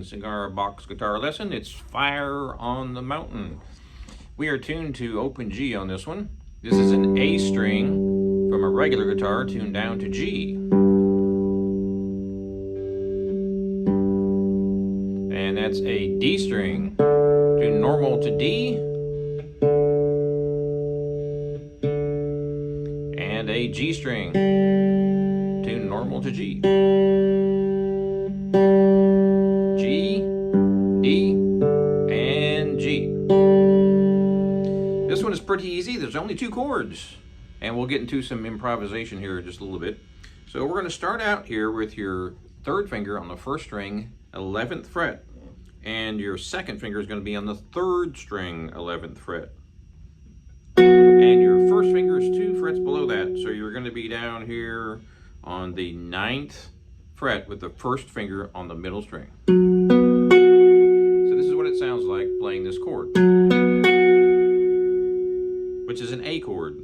Cigar Box Guitar Lesson. It's Fire on the Mountain. We are tuned to open G on this one. This is an A string from a regular guitar tuned down to G. And that's a D string tuned normal to D. And a G string tuned normal to G. G, D, and G. This one is pretty easy. There's only 2 chords. And we'll get into some improvisation here in just a little bit. So we're going to start out here with your 3rd finger on the 1st string, 11th fret. And your 2nd finger is going to be on the 3rd string, 11th fret. And your 1st finger is 2 frets below that. So you're going to be down here on the 9th fret with the 1st finger on the middle string. So this is what it sounds like playing this chord, which is an A chord.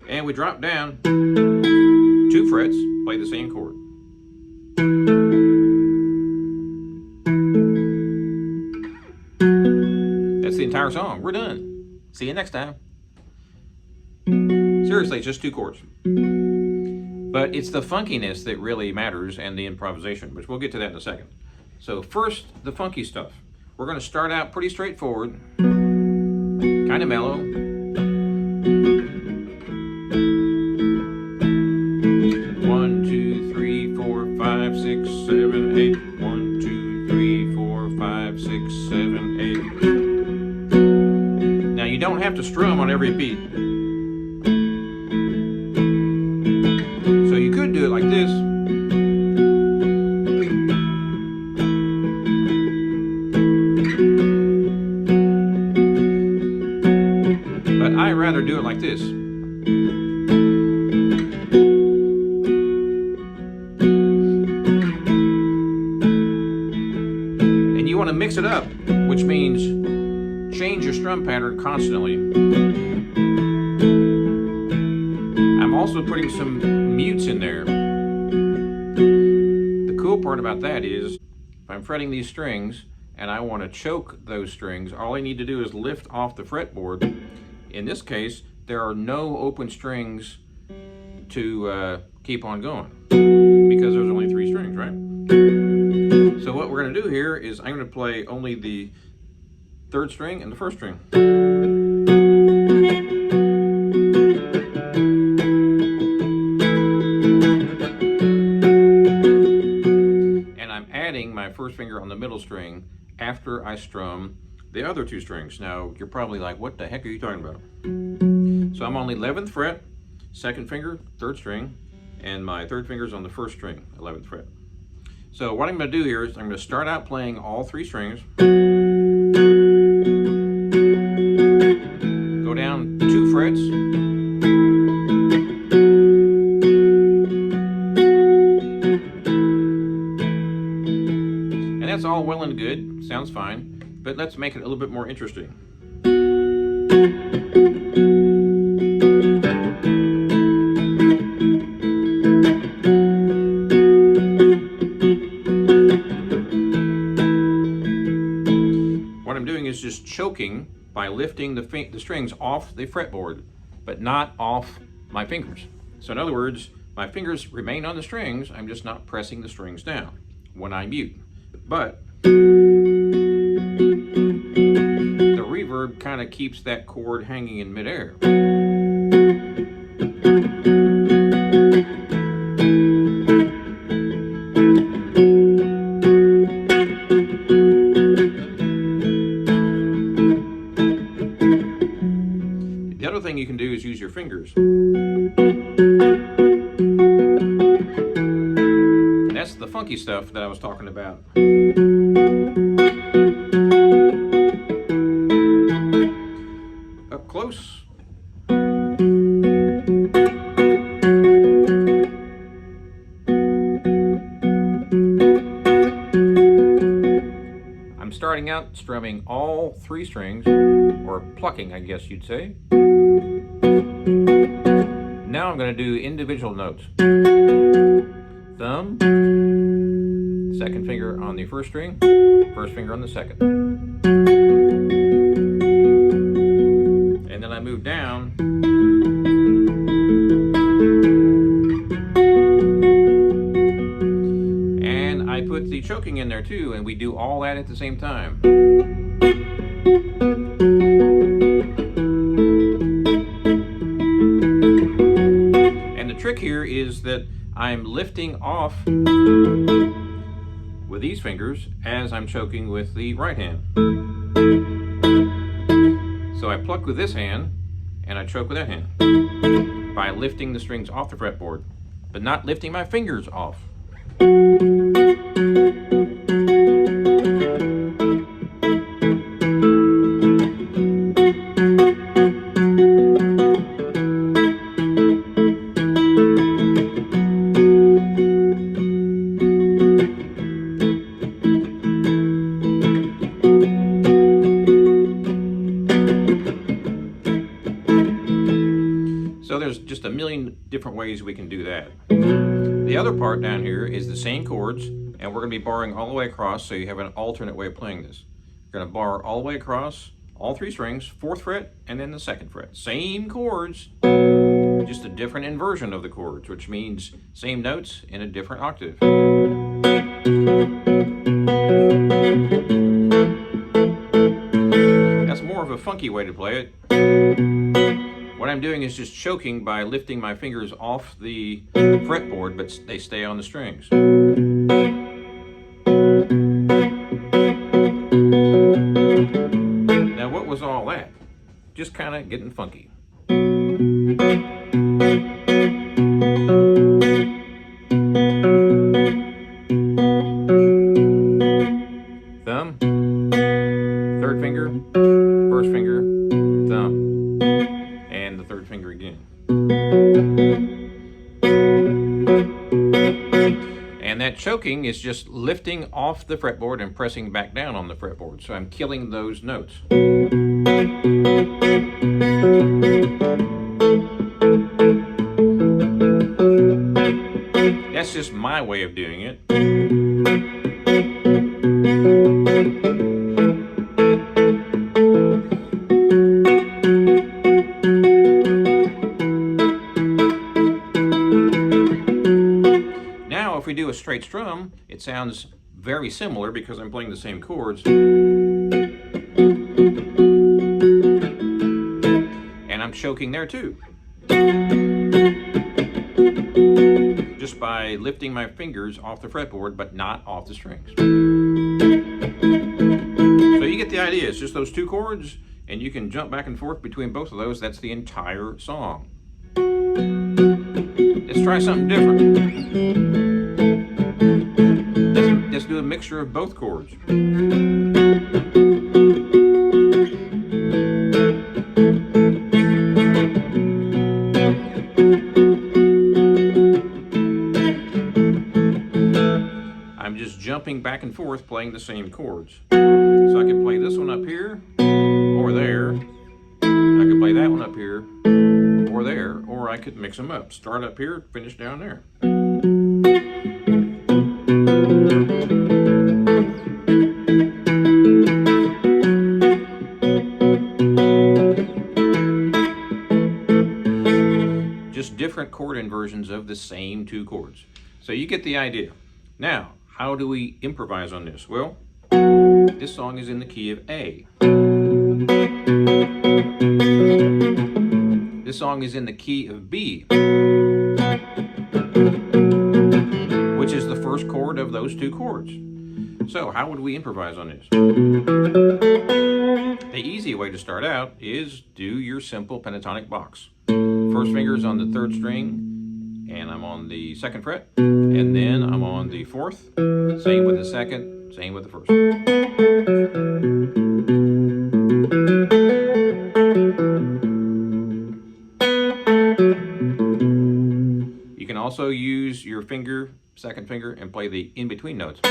And we drop down 2 frets, play the same chord. That's the entire song. We're done. See you next time. Seriously, it's just 2 chords. But it's the funkiness that really matters and the improvisation, which we'll get to that in a second. So first, the funky stuff. We're going to start out pretty straightforward, kind of mellow. 1, 2, 3, 4, 5, 6, 7, 8. 1, 2, 3, 4, 5, 6, 7, 8. Now you don't have to strum on every beat. So you could do it like this. But I'd rather do it like this. And you want to mix it up, which means change your strum pattern constantly. I'm also putting some mutes in there. The cool part about that is, if I'm fretting these strings and I want to choke those strings, all I need to do is lift off the fretboard. In this case, there are no open strings to keep on going, because there's only 3 strings, right? So what we're going to do here is I'm going to play only the 3rd string and the 1st string. And I'm adding my 1st finger on the middle string after I strum the other 2 strings. Now, you're probably like, what the heck are you talking about? So I'm on the 11th fret, 2nd finger, 3rd string, and my 3rd finger's on the 1st string, 11th fret. So what I'm going to do here is I'm going to start out playing all 3 strings, go down 2 frets, and that's all well and good, sounds fine. But let's make it a little bit more interesting. What I'm doing is just choking by lifting the strings off the fretboard, but not off my fingers. So in other words, my fingers remain on the strings, I'm just not pressing the strings down when I mute. But the reverb kind of keeps that chord hanging in midair. The other thing you can do is use your fingers. That's the funky stuff that I was talking about. Up close. I'm starting out strumming all 3 strings, or plucking, I guess you'd say. Now I'm going to do individual notes. Thumb, second finger on the first string, first finger on the second. And then I move down. And I put the choking in there too, and we do all that at the same time. And the trick here is that I'm lifting off with these fingers as I'm choking with the right hand. So I pluck with this hand and I choke with that hand by lifting the strings off the fretboard, but not lifting my fingers off. So there's just a million different ways we can do that. The other part down here is the same chords, and we're going to be barring all the way across, so you have an alternate way of playing this. You're going to bar all the way across, all three strings, 4th fret, and then the 2nd fret. Same chords, just a different inversion of the chords, which means same notes in a different octave. That's more of a funky way to play it. What I'm doing is just choking by lifting my fingers off the fretboard, but they stay on the strings. Now, what was all that? Just kind of getting funky. Thumb, 3rd finger, 1st finger, thumb. And the 3rd finger again. And that choking is just lifting off the fretboard and pressing back down on the fretboard. So I'm killing those notes. That's just my way of doing it. If we do a straight strum, it sounds very similar because I'm playing the same chords. And I'm choking there too. Just by lifting my fingers off the fretboard, but not off the strings. So you get the idea. It's just those 2 chords, and you can jump back and forth between both of those. That's the entire song. Let's try something different. Let's do a mixture of both chords. I'm just jumping back and forth playing the same chords. So I can play this one up here or there. I could play that one up here or there, or I could mix them up. Start up here, finish down there. Just different chord inversions of the same 2 chords. So you get the idea. Now, how do we improvise on this? Well, this song is in the key of A. This song is in the key of B, which is the first chord of those 2 chords. So how would we improvise on this? The easy way to start out is do your simple pentatonic box. First finger is on the 3rd string, and I'm on the 2nd fret, and then I'm on the 4th, same with the 2nd, same with the 1st. You can also use your finger, 2nd finger, and play the in-between notes.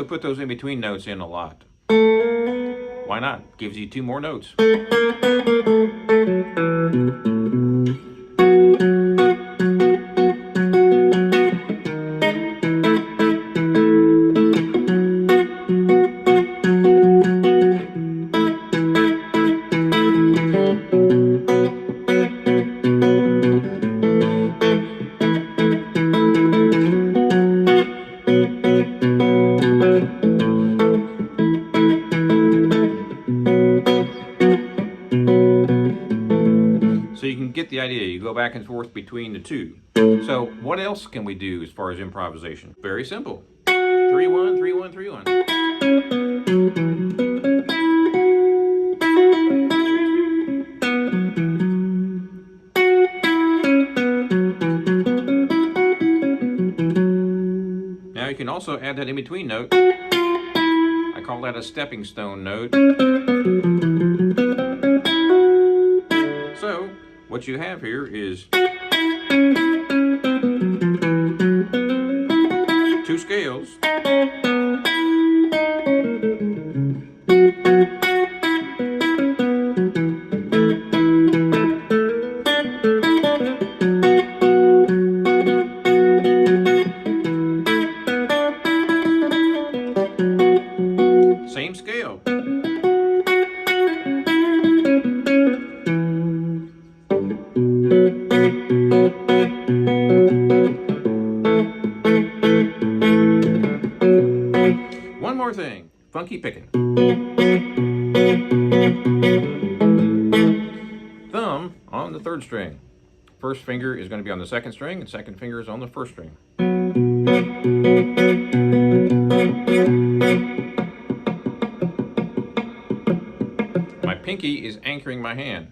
put those in between notes in a lot. Why not? Gives you 2 more notes. So you can get the idea. You go back and forth between the two. So what else can we do as far as improvisation? Very simple. 3-1, 3-1, 3-1. Now you can also add that in between note. I call that a stepping stone note. So what you have here is 2 scales. Same scale. One more thing, funky picking. Thumb on the 3rd string. First finger is going to be on the 2nd string, and 2nd finger is on the 1st string. My pinky is anchoring my hand,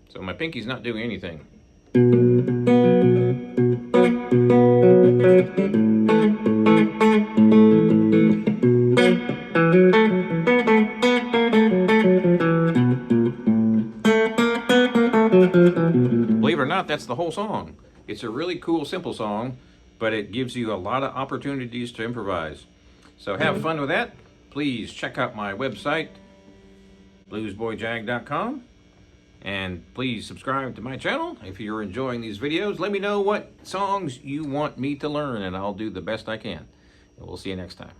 so my pinky's not doing anything. Believe it or not, that's the whole song. It's a really cool, simple song, but it gives you a lot of opportunities to improvise. So have fun with that. Please check out my website, bluesboyjag.com, and please subscribe to my channel if you're enjoying these videos. Let me know what songs you want me to learn, and I'll do the best I can. And we'll see you next time.